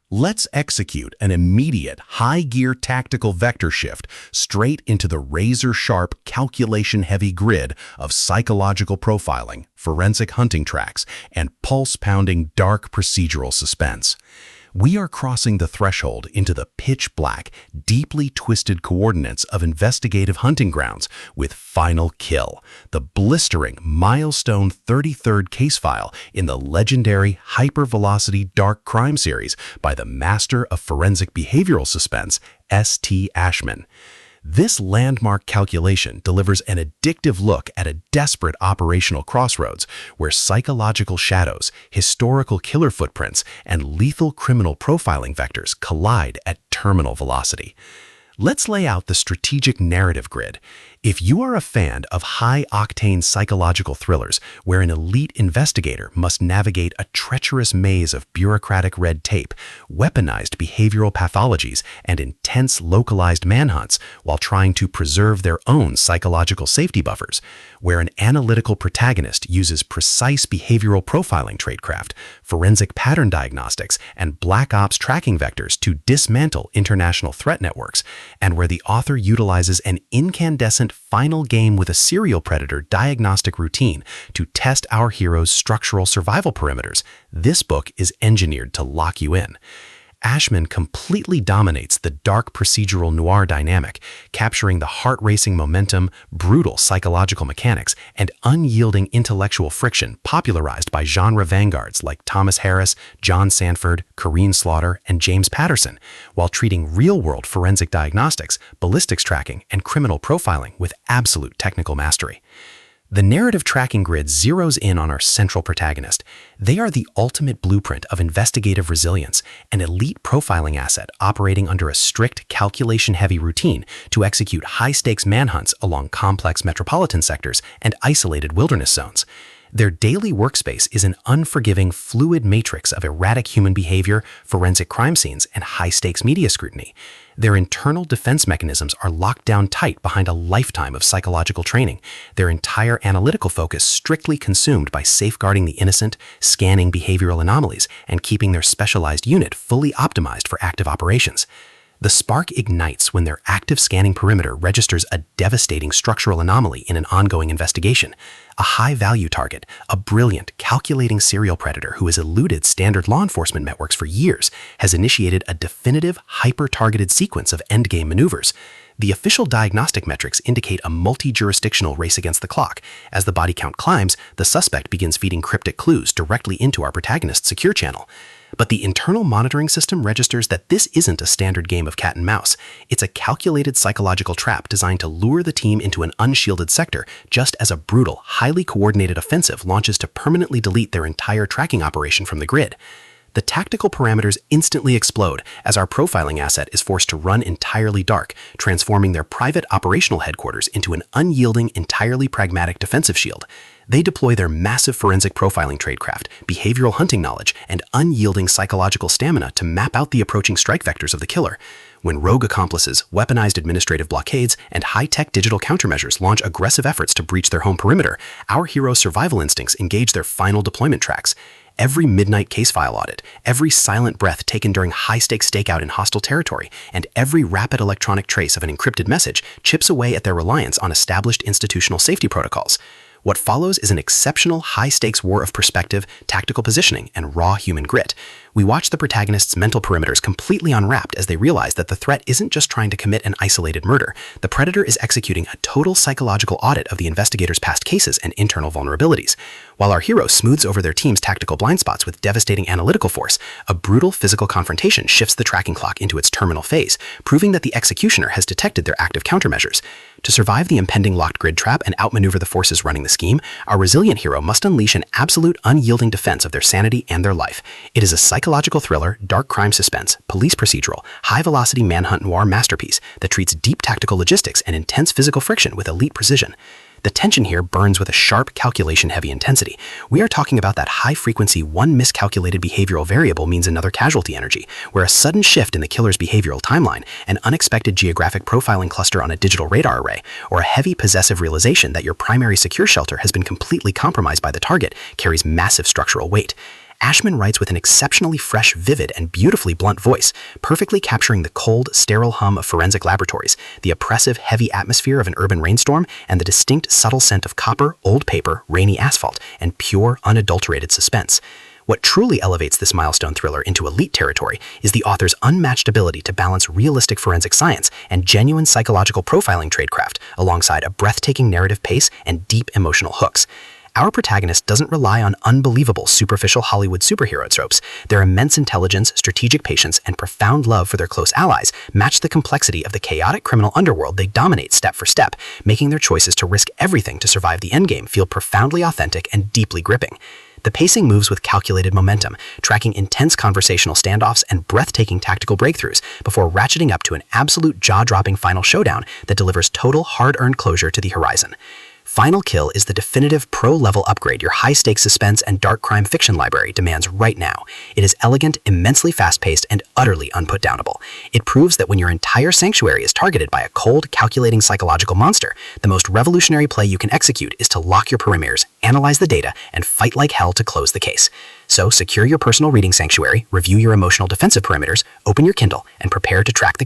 Let's execute an immediate, high-gear tactical vector shift straight into the razor-sharp, calculation-heavy grid of psychological profiling, forensic hunting tracks, and pulse-pounding dark procedural suspense. We are crossing the threshold into the pitch-black, deeply twisted coordinates of investigative hunting grounds with Final Kill, the blistering milestone 33rd case file in the legendary hypervelocity dark crime series by the master of forensic behavioral suspense, S.T. Ashman. This landmark calculation delivers an addictive look at a desperate operational crossroads where psychological shadows, historical killer footprints, and lethal criminal profiling vectors collide at terminal velocity. Let's lay out the strategic narrative grid. If you are a fan of high-octane psychological thrillers where an elite investigator must navigate a treacherous maze of bureaucratic red tape, weaponized behavioral pathologies, and intense localized manhunts while trying to preserve their own psychological safety buffers, where an analytical protagonist uses precise behavioral profiling tradecraft, forensic pattern diagnostics, and black ops tracking vectors to dismantle international threat networks, and where the author utilizes an incandescent final game with a serial predator diagnostic routine to test our hero's structural survival perimeters, this book is engineered to lock you in. Ashman completely dominates the dark procedural noir dynamic, capturing the heart-racing momentum, brutal psychological mechanics, and unyielding intellectual friction popularized by genre vanguards like Thomas Harris, John Sanford, Corinne Slaughter, and James Patterson, while treating real-world forensic diagnostics, ballistics tracking, and criminal profiling with absolute technical mastery. The narrative tracking grid zeroes in on our central protagonist. They are the ultimate blueprint of investigative resilience, an elite profiling asset operating under a strict calculation-heavy routine to execute high-stakes manhunts along complex metropolitan sectors and isolated wilderness zones. Their daily workspace is an unforgiving, fluid matrix of erratic human behavior, forensic crime scenes, and high-stakes media scrutiny. Their internal defense mechanisms are locked down tight behind a lifetime of psychological training, their entire analytical focus strictly consumed by safeguarding the innocent, scanning behavioral anomalies, and keeping their specialized unit fully optimized for active operations. The spark ignites when their active scanning perimeter registers a devastating structural anomaly in an ongoing investigation. A high-value target, a brilliant, calculating serial predator who has eluded standard law enforcement networks for years, has initiated a definitive, hyper-targeted sequence of endgame maneuvers. The official diagnostic metrics indicate a multi-jurisdictional race against the clock. As the body count climbs, the suspect begins feeding cryptic clues directly into our protagonist's secure channel. But the internal monitoring system registers that this isn't a standard game of cat and mouse. It's a calculated psychological trap designed to lure the team into an unshielded sector, just as a brutal, highly coordinated offensive launches to permanently delete their entire tracking operation from the grid. The tactical parameters instantly explode as our profiling asset is forced to run entirely dark, transforming their private operational headquarters into an unyielding, entirely pragmatic defensive shield. They deploy their massive forensic profiling tradecraft, behavioral hunting knowledge, and unyielding psychological stamina to map out the approaching strike vectors of the killer. When rogue accomplices, weaponized administrative blockades, and high-tech digital countermeasures launch aggressive efforts to breach their home perimeter, our hero's survival instincts engage their final deployment tracks. Every midnight case file audit, every silent breath taken during high-stakes stakeout in hostile territory, and every rapid electronic trace of an encrypted message chips away at their reliance on established institutional safety protocols. What follows is an exceptional high-stakes war of perspective, tactical positioning, and raw human grit. We watch the protagonist's mental perimeters completely unwrapped as they realize that the threat isn't just trying to commit an isolated murder. The predator is executing a total psychological audit of the investigator's past cases and internal vulnerabilities. While our hero smooths over their team's tactical blind spots with devastating analytical force, a brutal physical confrontation shifts the tracking clock into its terminal phase, proving that the executioner has detected their active countermeasures. To survive the impending locked grid trap and outmaneuver the forces running the scheme, our resilient hero must unleash an absolute unyielding defense of their sanity and their life. It is a psychological thriller, dark crime suspense, police procedural, high-velocity manhunt noir masterpiece that treats deep tactical logistics and intense physical friction with elite precision. The tension here burns with a sharp, calculation-heavy intensity. We are talking about that high-frequency, one miscalculated behavioral variable means another casualty energy, where a sudden shift in the killer's behavioral timeline, an unexpected geographic profiling cluster on a digital radar array, or a heavy possessive realization that your primary secure shelter has been completely compromised by the target carries massive structural weight. Ashman writes with an exceptionally fresh, vivid, and beautifully blunt voice, perfectly capturing the cold, sterile hum of forensic laboratories, the oppressive, heavy atmosphere of an urban rainstorm, and the distinct, subtle scent of copper, old paper, rainy asphalt, and pure, unadulterated suspense. What truly elevates this milestone thriller into elite territory is the author's unmatched ability to balance realistic forensic science and genuine psychological profiling tradecraft alongside a breathtaking narrative pace and deep emotional hooks. Our protagonist doesn't rely on unbelievable, superficial Hollywood superhero tropes. Their immense intelligence, strategic patience, and profound love for their close allies match the complexity of the chaotic criminal underworld they dominate step for step, making their choices to risk everything to survive the endgame feel profoundly authentic and deeply gripping. The pacing moves with calculated momentum, tracking intense conversational standoffs and breathtaking tactical breakthroughs before ratcheting up to an absolute jaw-dropping final showdown that delivers total hard-earned closure to the horizon. Final Kill is the definitive pro-level upgrade your high-stakes suspense and dark crime fiction library demands right now. It is elegant, immensely fast-paced, and utterly unputdownable. It proves that when your entire sanctuary is targeted by a cold, calculating psychological monster, the most revolutionary play you can execute is to lock your perimeters, analyze the data, and fight like hell to close the case. So secure your personal reading sanctuary, review your emotional defensive perimeters, open your Kindle, and prepare to track the